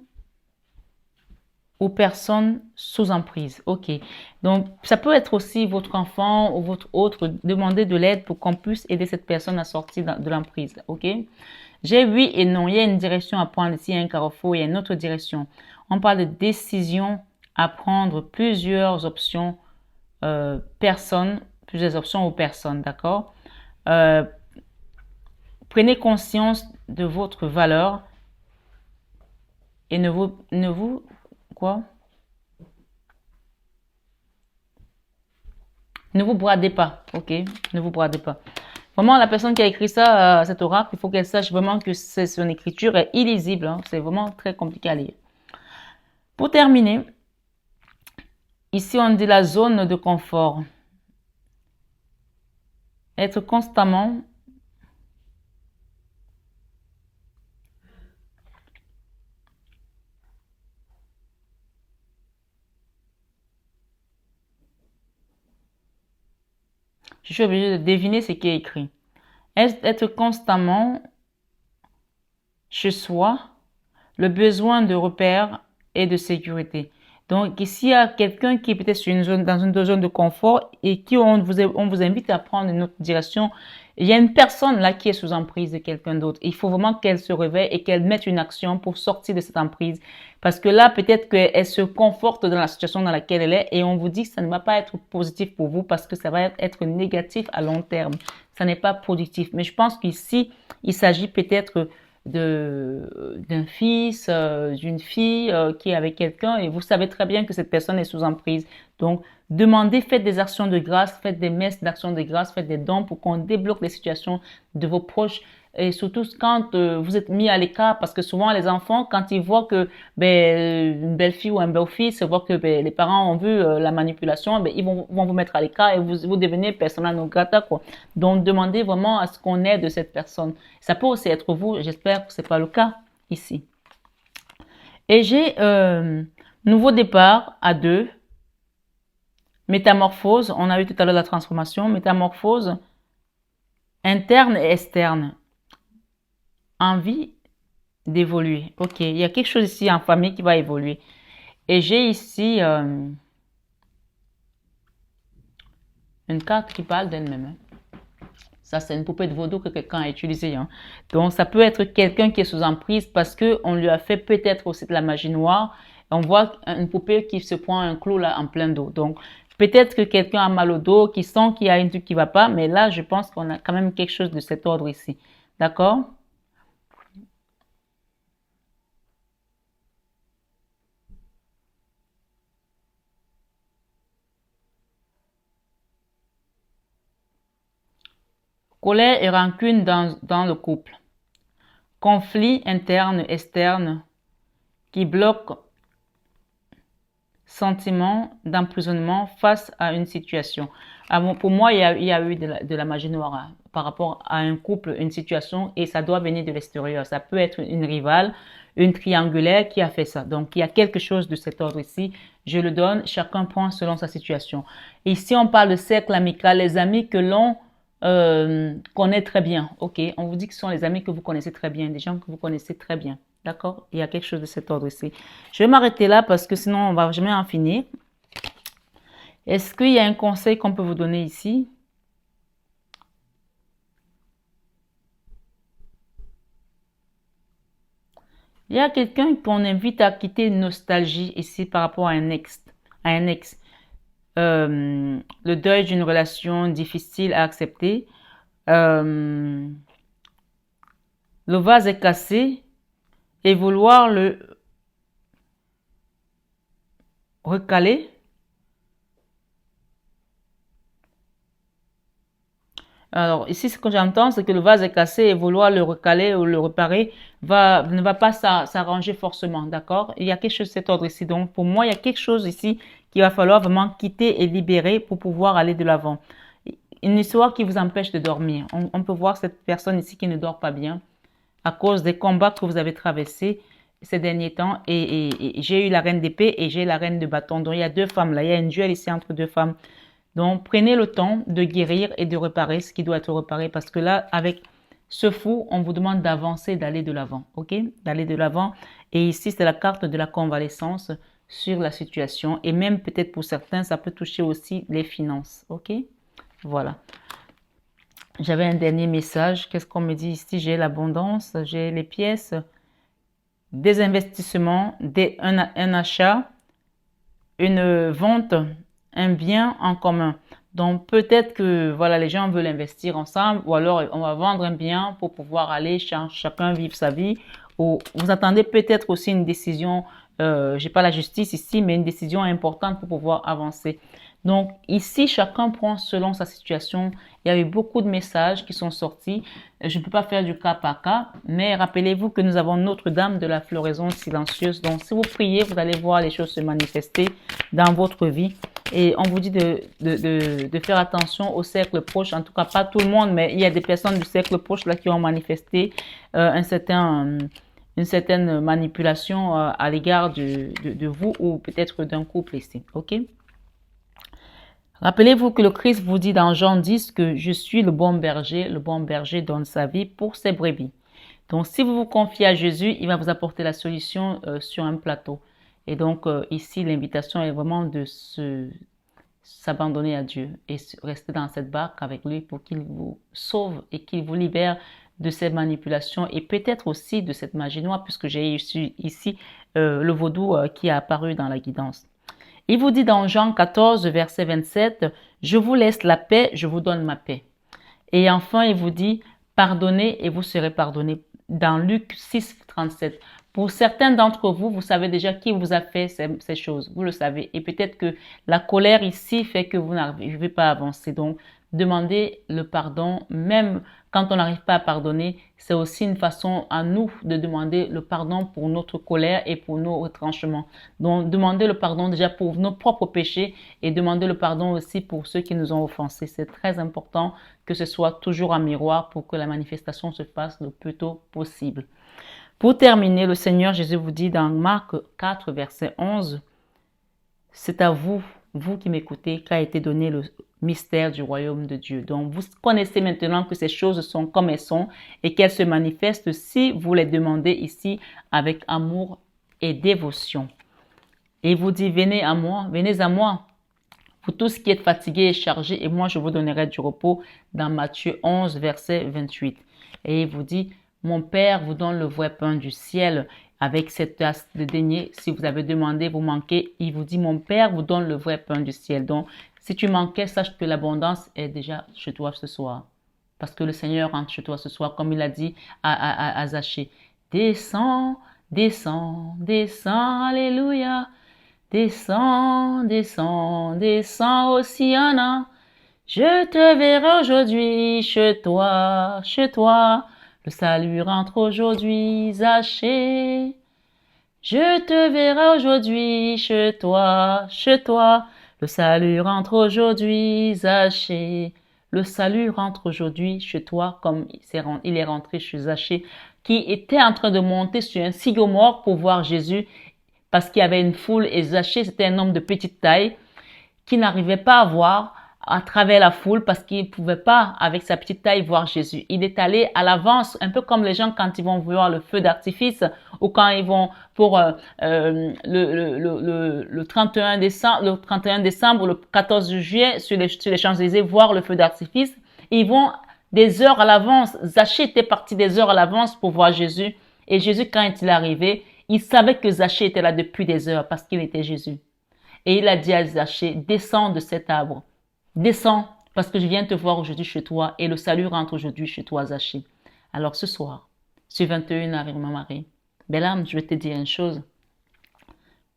ou personne sous emprise, ok? Donc, ça peut être aussi votre enfant ou votre autre. Demander de l'aide pour qu'on puisse aider cette personne à sortir de l'emprise, ok? J'ai oui et non. Il y a une direction à prendre ici, il y a un carrefour, il y a une autre direction. On parle de décision à prendre, plusieurs options, plusieurs options aux personnes, d'accord? Prenez conscience de votre valeur et quoi? Ne vous bradez pas, ok? Ne vous bradez pas. Vraiment, la personne qui a écrit ça, cet oracle, il faut qu'elle sache vraiment que son écriture est illisible. Hein. C'est vraiment très compliqué à lire. Pour terminer, ici on dit la zone de confort. Être constamment je suis obligée de deviner ce qui est écrit. Être constamment chez soi, le besoin de repères et de sécurité. Donc ici, il y a quelqu'un qui est peut-être dans une zone de confort et qui on vous invite à prendre une autre direction. Il y a une personne là qui est sous emprise de quelqu'un d'autre. Il faut vraiment qu'elle se réveille et qu'elle mette une action pour sortir de cette emprise. Parce que là, peut-être qu'elle se conforte dans la situation dans laquelle elle est et on vous dit que ça ne va pas être positif pour vous parce que ça va être négatif à long terme. Ça n'est pas productif. Mais je pense qu'ici, il s'agit peut-être d'un fils, d'une fille qui est avec quelqu'un et vous savez très bien que cette personne est sous emprise. Donc, demandez, faites des actions de grâce, faites des messes d'action de grâce, faites des dons pour qu'on débloque les situations de vos proches et surtout quand vous êtes mis à l'écart parce que souvent les enfants quand ils voient que une belle fille ou un beau fils voient que les parents ont vu la manipulation, ils vont vous mettre à l'écart et vous devenez persona non grata quoi. Donc demandez vraiment à ce qu'on aide cette personne. Ça peut aussi être vous, j'espère que c'est pas le cas ici. Et j'ai nouveau départ à 2, métamorphose, on a eu tout à l'heure la transformation, métamorphose interne et externe. Envie d'évoluer. Ok, il y a quelque chose ici en famille qui va évoluer. Et j'ai ici une carte qui parle d'elle-même. Ça, c'est une poupée de vaudou que quelqu'un a utilisée. Hein. Donc, ça peut être quelqu'un qui est sous emprise parce qu'on lui a fait peut-être aussi de la magie noire. On voit une poupée qui se prend un clou là en plein dos. Donc, peut-être que quelqu'un a mal au dos, qui sent qu'il y a un truc qui va pas. Mais là, je pense qu'on a quand même quelque chose de cet ordre ici. D'accord? Colère et rancune dans le couple. Conflit interne, externe qui bloque sentiment d'emprisonnement face à une situation. Pour moi, il y a eu de la magie noire hein, par rapport à un couple, une situation, et ça doit venir de l'extérieur. Ça peut être une rivale, une triangulaire qui a fait ça. Donc, il y a quelque chose de cet ordre ici. Je le donne, chacun prend selon sa situation. Ici, on parle de cercle amical, les amis que l'on connaît très bien. Ok, on vous dit que ce sont les amis que vous connaissez très bien, des gens que vous connaissez très bien. D'accord? Il y a quelque chose de cet ordre ici. Je vais m'arrêter là parce que sinon, on va jamais en finir. Est-ce qu'il y a un conseil qu'on peut vous donner ici? Il y a quelqu'un qu'on invite à quitter une nostalgie ici par rapport à un ex. Le deuil d'une relation difficile à accepter. Le vase est cassé et vouloir le recaler. Alors, ici, ce que j'entends, c'est que le vase est cassé et vouloir le recaler ou le réparer ne va pas s'arranger forcément, d'accord? Il y a quelque chose de cet ordre ici. Donc, pour moi, il y a quelque chose ici qu'il va falloir vraiment quitter et libérer pour pouvoir aller de l'avant. Une histoire qui vous empêche de dormir. On peut voir cette personne ici qui ne dort pas bien à cause des combats que vous avez traversés ces derniers temps. Et j'ai eu la reine d'épée et j'ai la reine de bâton. Donc, il y a deux femmes là. Il y a une duel ici entre deux femmes. Donc, prenez le temps de guérir et de réparer ce qui doit être réparé parce que là, avec ce fou, on vous demande d'avancer, d'aller de l'avant, ok? D'aller de l'avant. Et ici, c'est la carte de la convalescence sur la situation. Et même peut-être pour certains, ça peut toucher aussi les finances, ok? Voilà. J'avais un dernier message. Qu'est-ce qu'on me dit ici? J'ai l'abondance, j'ai les pièces, des investissements, un achat, une vente, un bien en commun. Donc peut-être que voilà, les gens veulent investir ensemble ou alors on va vendre un bien pour pouvoir aller chacun vivre sa vie. Ou vous attendez peut-être aussi une décision, j'ai pas la justice ici, mais une décision importante pour pouvoir avancer. Donc ici, chacun prend selon sa situation. Il y avait beaucoup de messages qui sont sortis. Je ne peux pas faire du cas par cas, mais rappelez-vous que nous avons Notre-Dame de la floraison silencieuse. Donc si vous priez, vous allez voir les choses se manifester dans votre vie. Et on vous dit de faire attention au cercle proche. En tout cas, pas tout le monde, mais il y a des personnes du cercle proche là qui ont manifesté une certaine manipulation à l'égard de vous ou peut-être d'un couple ici. OK? Rappelez-vous que le Christ vous dit dans Jean 10 que je suis le bon berger donne sa vie pour ses brebis. Donc, si vous vous confiez à Jésus, il va vous apporter la solution sur un plateau. Et donc, ici, l'invitation est vraiment de s'abandonner à Dieu et rester dans cette barque avec lui pour qu'il vous sauve et qu'il vous libère de ces manipulations et peut-être aussi de cette magie noire puisque j'ai ici le vaudou qui a apparu dans la guidance. Il vous dit dans Jean 14, verset 27, « Je vous laisse la paix, je vous donne ma paix. » Et enfin, il vous dit, « Pardonnez et vous serez pardonnés. » Dans Luc 6, 37. Pour certains d'entre vous, vous savez déjà qui vous a fait ces choses. Vous le savez. Et peut-être que la colère ici fait que vous n'arrivez pas à avancer. Donc, demandez le pardon, même quand on n'arrive pas à pardonner, c'est aussi une façon à nous de demander le pardon pour notre colère et pour nos retranchements. Donc, demandez le pardon déjà pour nos propres péchés et demandez le pardon aussi pour ceux qui nous ont offensés. C'est très important que ce soit toujours un miroir pour que la manifestation se fasse le plus tôt possible. Pour terminer, le Seigneur Jésus vous dit dans Marc 4, verset 11, « C'est à vous, vous qui m'écoutez, qu'a été donné le mystère du royaume de Dieu. » Donc, vous connaissez maintenant que ces choses sont comme elles sont et qu'elles se manifestent si vous les demandez ici avec amour et dévotion. Et il vous dit, venez à moi, vous tous qui êtes fatigués et chargés, et moi je vous donnerai du repos dans Matthieu 11, verset 28. Et il vous dit, mon Père vous donne le vrai pain du ciel avec cette tasse de denier. Si vous avez demandé, vous manquez, il vous dit, mon Père vous donne le vrai pain du ciel. Donc, si tu manquais, sache que l'abondance est déjà chez toi ce soir. Parce que le Seigneur rentre chez toi ce soir, comme il a dit à Zachée. Descends, descends, descends, alléluia. Descends, descends, descends, Hosiana. Je te verrai aujourd'hui chez toi, chez toi. Le salut rentre aujourd'hui, Zachée. Je te verrai aujourd'hui chez toi, chez toi. Le salut rentre aujourd'hui, Zachée. Le salut rentre aujourd'hui chez toi comme il est rentré chez Zachée qui était en train de monter sur un sycomore pour voir Jésus parce qu'il y avait une foule et Zachée c'était un homme de petite taille qui n'arrivait pas à voir à travers la foule parce qu'il ne pouvait pas, avec sa petite taille, voir Jésus. Il est allé à l'avance, un peu comme les gens quand ils vont voir le feu d'artifice ou quand ils vont pour le 31 décembre, le 14 juillet, sur les Champs-Élysées, voir le feu d'artifice. Ils vont des heures à l'avance. Zachée était parti des heures à l'avance pour voir Jésus. Et Jésus, quand il est arrivé, il savait que Zachée était là depuis des heures parce qu'il était Jésus. Et il a dit à Zachée, descends de cet arbre. Descends, parce que je viens te voir aujourd'hui chez toi et le salut rentre aujourd'hui chez toi, Zachée. Alors ce soir, sur 21 avec ma Marie, belle âme, je vais te dire une chose.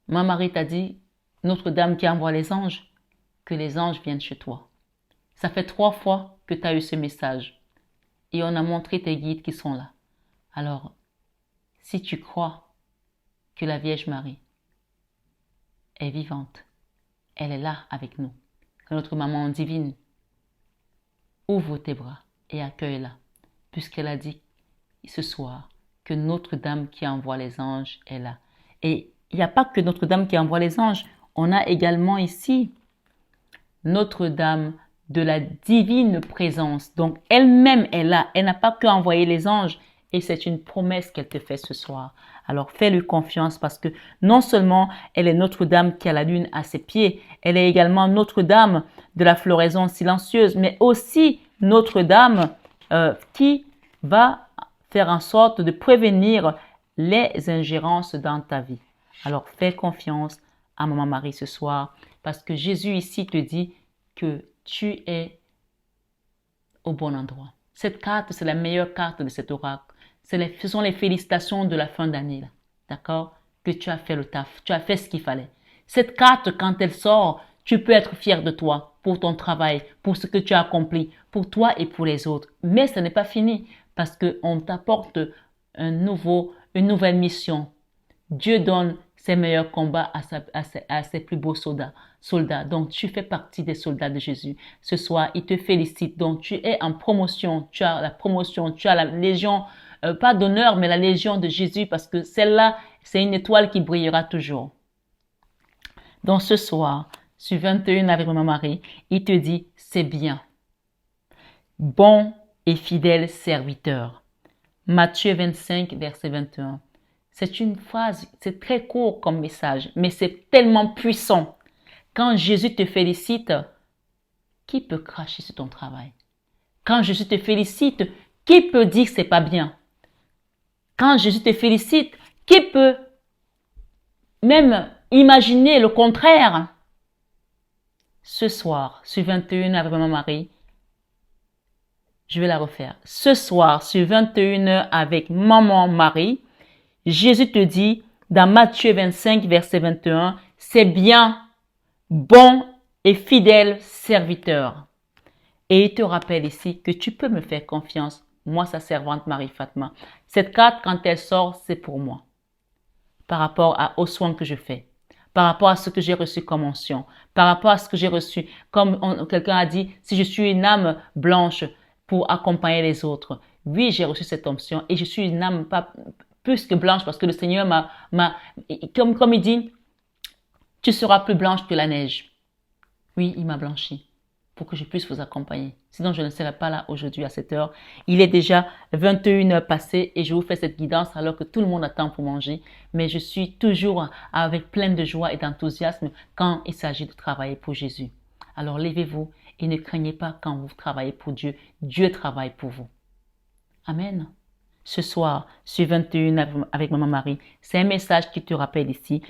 Ma Marie t'a dit, Notre-Dame qui envoie les anges, que les anges viennent chez toi. Ça fait 3 fois que tu as eu ce message et on a montré tes guides qui sont là. Alors, si tu crois que la Vierge Marie est vivante, elle est là avec nous, que notre maman divine, ouvre tes bras et accueille-la, puisqu'elle a dit ce soir que Notre-Dame qui envoie les anges est là. Et il n'y a pas que Notre-Dame qui envoie les anges, on a également ici Notre-Dame de la divine présence. Donc elle-même est là, elle n'a pas que envoyer les anges et c'est une promesse qu'elle te fait ce soir. Alors fais-lui confiance parce que non seulement elle est Notre-Dame qui a la lune à ses pieds, elle est également Notre-Dame de la floraison silencieuse, mais aussi Notre-Dame qui va faire en sorte de prévenir les ingérences dans ta vie. Alors fais confiance à Maman Marie ce soir parce que Jésus ici te dit que tu es au bon endroit. Cette carte, c'est la meilleure carte de cet oracle. Ce sont les félicitations de la fin d'année. D'accord? Que tu as fait le taf. Tu as fait ce qu'il fallait. Cette carte, quand elle sort, tu peux être fier de toi pour ton travail, pour ce que tu as accompli, pour toi et pour les autres. Mais ce n'est pas fini parce qu'on t'apporte une nouvelle mission. Dieu donne ses meilleurs combats à ses plus beaux soldats. Donc, tu fais partie des soldats de Jésus. Ce soir, il te félicite. Donc, tu es en promotion. Tu as la promotion. Tu as la légion, pas d'honneur, mais la légion de Jésus parce que celle-là, c'est une étoile qui brillera toujours. Donc, ce soir, sur 21 avec Maman Marie, il te dit, c'est bien. Bon et fidèle serviteur. Matthieu 25, verset 21. C'est une phrase, c'est très court comme message, mais c'est tellement puissant. Quand Jésus te félicite, qui peut cracher sur ton travail? Quand Jésus te félicite, qui peut dire que c'est pas bien? Quand Jésus te félicite, qui peut même imaginer le contraire? Ce soir, sur 21 avec Maman Marie, je vais la refaire. Ce soir, sur 21h avec Maman Marie, Jésus te dit dans Matthieu 25, verset 21, c'est bien, bon et fidèle serviteur. Et il te rappelle ici que tu peux me faire confiance, moi sa servante Marie-Fatma. Cette carte, quand elle sort, c'est pour moi. Par rapport aux soins que je fais, par rapport à ce que j'ai reçu comme onction, par rapport à ce que j'ai reçu, comme quelqu'un a dit, si je suis une âme blanche pour accompagner les autres. Oui, j'ai reçu cette onction et je suis une âme pas plus que blanche parce que le Seigneur comme il dit, tu seras plus blanche que la neige. Oui, il m'a blanchi pour que je puisse vous accompagner. Sinon, je ne serai pas là aujourd'hui à cette heure. Il est déjà 21 heures passées et je vous fais cette guidance alors que tout le monde attend pour manger. Mais je suis toujours avec plein de joie et d'enthousiasme quand il s'agit de travailler pour Jésus. Alors, levez-vous et ne craignez pas quand vous travaillez pour Dieu. Dieu travaille pour vous. Amen. Ce soir, sur 21 avec Maman Marie, c'est un message qui te rappelle ici.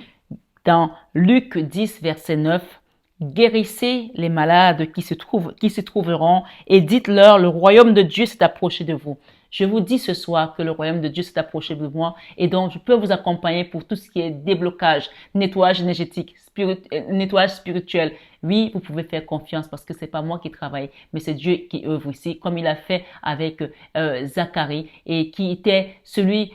Dans Luc 10, verset 9, guérissez les malades qui se trouveront et dites-leur, le royaume de Dieu s'est approché de vous. Je vous dis ce soir que le royaume de Dieu s'est approché de moi et donc je peux vous accompagner pour tout ce qui est déblocage, nettoyage énergétique, nettoyage spirituel. Oui, vous pouvez faire confiance parce que c'est pas moi qui travaille, mais c'est Dieu qui œuvre ici, comme il a fait avec Zacharie et qui était celui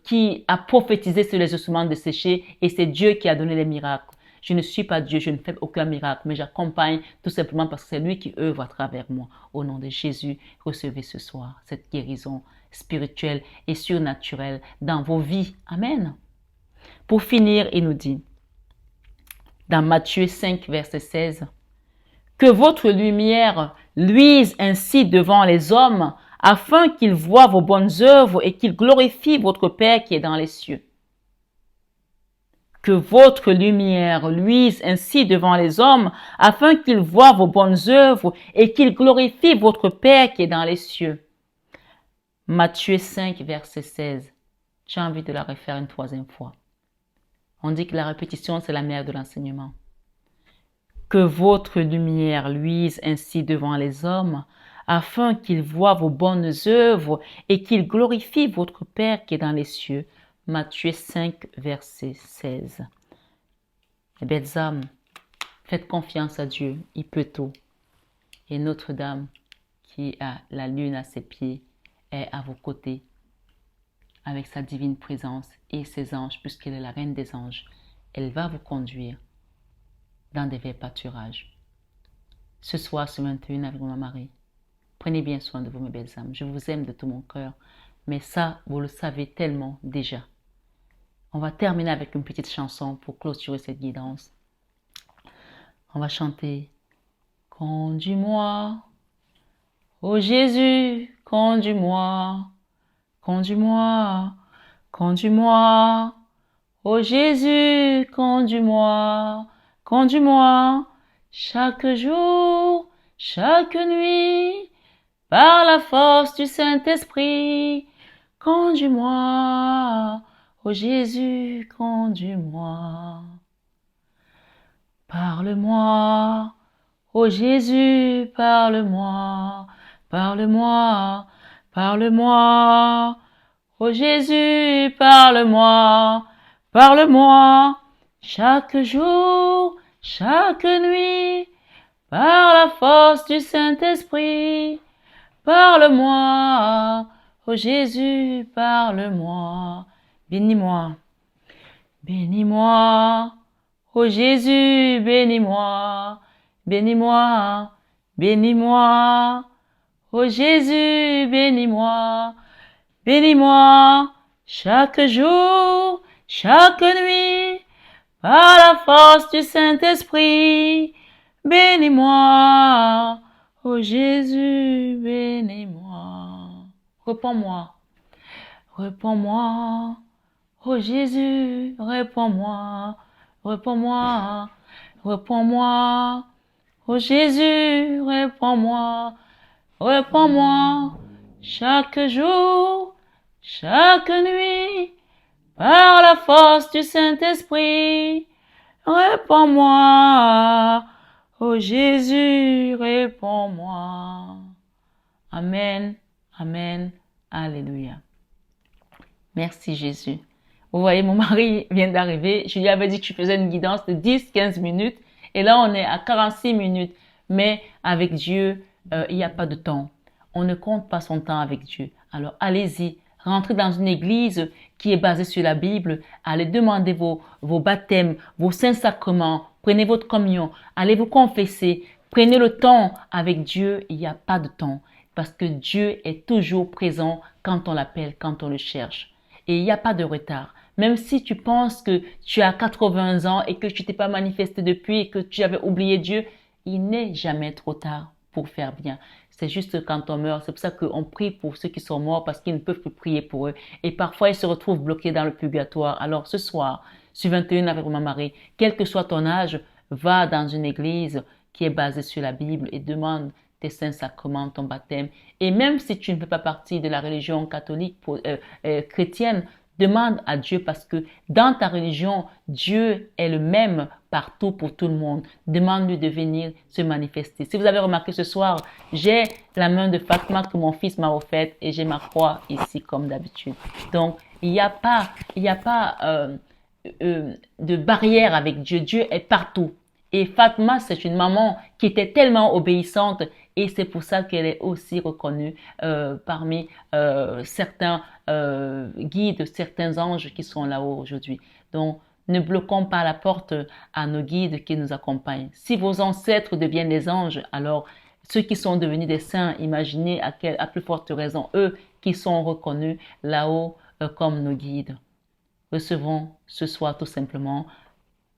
qui a prophétisé sur les ossements desséchés et c'est Dieu qui a donné les miracles. Je ne suis pas Dieu, je ne fais aucun miracle, mais j'accompagne tout simplement parce que c'est lui qui œuvre à travers moi. Au nom de Jésus, recevez ce soir cette guérison spirituelle et surnaturelle dans vos vies. Amen. Pour finir, il nous dit, dans Matthieu 5, verset 16, « Que votre lumière luise ainsi devant les hommes, afin qu'ils voient vos bonnes œuvres et qu'ils glorifient votre Père qui est dans les cieux. » Que votre lumière luise ainsi devant les hommes, afin qu'ils voient vos bonnes œuvres et qu'ils glorifient votre Père qui est dans les cieux. Matthieu 5, verset 16. J'ai envie de la refaire une troisième fois. On dit que la répétition, c'est la mère de l'enseignement. Que votre lumière luise ainsi devant les hommes, afin qu'ils voient vos bonnes œuvres et qu'ils glorifient votre Père qui est dans les cieux. Matthieu 5, verset 16. Les belles âmes, faites confiance à Dieu, il peut tout. Et Notre-Dame, qui a la lune à ses pieds, est à vos côtés, avec sa divine présence et ses anges, puisqu'elle est la reine des anges. Elle va vous conduire dans des verts pâturages. Ce soir, ce 21 avec ma Marie, prenez bien soin de vous, mes belles âmes. Je vous aime de tout mon cœur, mais ça, vous le savez tellement déjà. On va terminer avec une petite chanson pour clôturer cette guidance. On va chanter « Conduis-moi, ô Jésus, conduis-moi, conduis-moi, conduis-moi, ô Jésus, conduis-moi, conduis-moi, chaque jour, chaque nuit, par la force du Saint-Esprit, conduis-moi, ô Jésus, conduis-moi. Parle-moi, ô Jésus, parle-moi, parle-moi, parle-moi, ô Jésus, parle-moi, parle-moi, chaque jour, chaque nuit, par la force du Saint-Esprit, parle-moi, ô Jésus, parle-moi, bénis-moi, bénis-moi, ô Jésus, bénis-moi, bénis-moi, bénis-moi, ô Jésus, bénis-moi, bénis-moi, chaque jour, chaque nuit, par la force du Saint-Esprit, bénis-moi, ô Jésus, bénis-moi. Réponds-moi, réponds-moi, ô Jésus, réponds-moi, réponds-moi, réponds-moi, ô Jésus, réponds-moi, réponds-moi, chaque jour, chaque nuit, par la force du Saint-Esprit, réponds-moi, ô Jésus, réponds-moi. Amen, amen, alléluia. Merci Jésus. Vous voyez, mon mari vient d'arriver. Je lui avais dit que je faisais une guidance de 10-15 minutes. Et là, on est à 46 minutes. Mais avec Dieu, il n'y a pas de temps. On ne compte pas son temps avec Dieu. Alors, allez-y. Rentrez dans une église qui est basée sur la Bible. Allez demander vos baptêmes, vos saints sacrements. Prenez votre communion. Allez vous confesser. Prenez le temps avec Dieu. Il n'y a pas de temps. Parce que Dieu est toujours présent quand on l'appelle, quand on le cherche. Et il n'y a pas de retard. Même si tu penses que tu as 80 ans et que tu t'es pas manifesté depuis et que tu avais oublié Dieu, il n'est jamais trop tard pour faire bien. C'est juste quand on meurt. C'est pour ça qu'on prie pour ceux qui sont morts parce qu'ils ne peuvent plus prier pour eux. Et parfois, ils se retrouvent bloqués dans le purgatoire. Alors ce soir, sur 21 avec ma Marie, quel que soit ton âge, va dans une église qui est basée sur la Bible et demande tes saints sacrements, ton baptême. Et même si tu ne fais pas partie de la religion catholique chrétienne, demande à Dieu parce que dans ta religion, Dieu est le même partout pour tout le monde. Demande-lui de venir se manifester. Si vous avez remarqué ce soir, j'ai la main de Fatma que mon fils m'a offerte et j'ai ma croix ici comme d'habitude. Donc, il n'y a pas de barrière avec Dieu. Dieu est partout. Et Fatma, c'est une maman qui était tellement obéissante et c'est pour ça qu'elle est aussi reconnue parmi certains guides, certains anges qui sont là-haut aujourd'hui. Donc, ne bloquons pas la porte à nos guides qui nous accompagnent. Si vos ancêtres deviennent des anges, alors ceux qui sont devenus des saints, imaginez à plus forte raison eux qui sont reconnus là-haut comme nos guides. Recevons ce soir tout simplement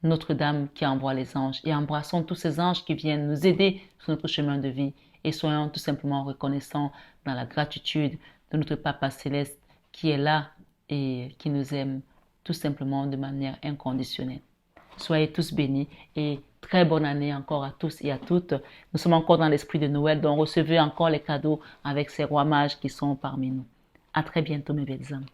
Notre-Dame qui envoie les anges et embrassons tous ces anges qui viennent nous aider sur notre chemin de vie et soyons tout simplement reconnaissants dans la gratitude de notre Papa Céleste qui est là et qui nous aime tout simplement de manière inconditionnelle. Soyez tous bénis et très bonne année encore à tous et à toutes. Nous sommes encore dans l'esprit de Noël, donc recevez encore les cadeaux avec ces rois mages qui sont parmi nous. À très bientôt mes belles âmes.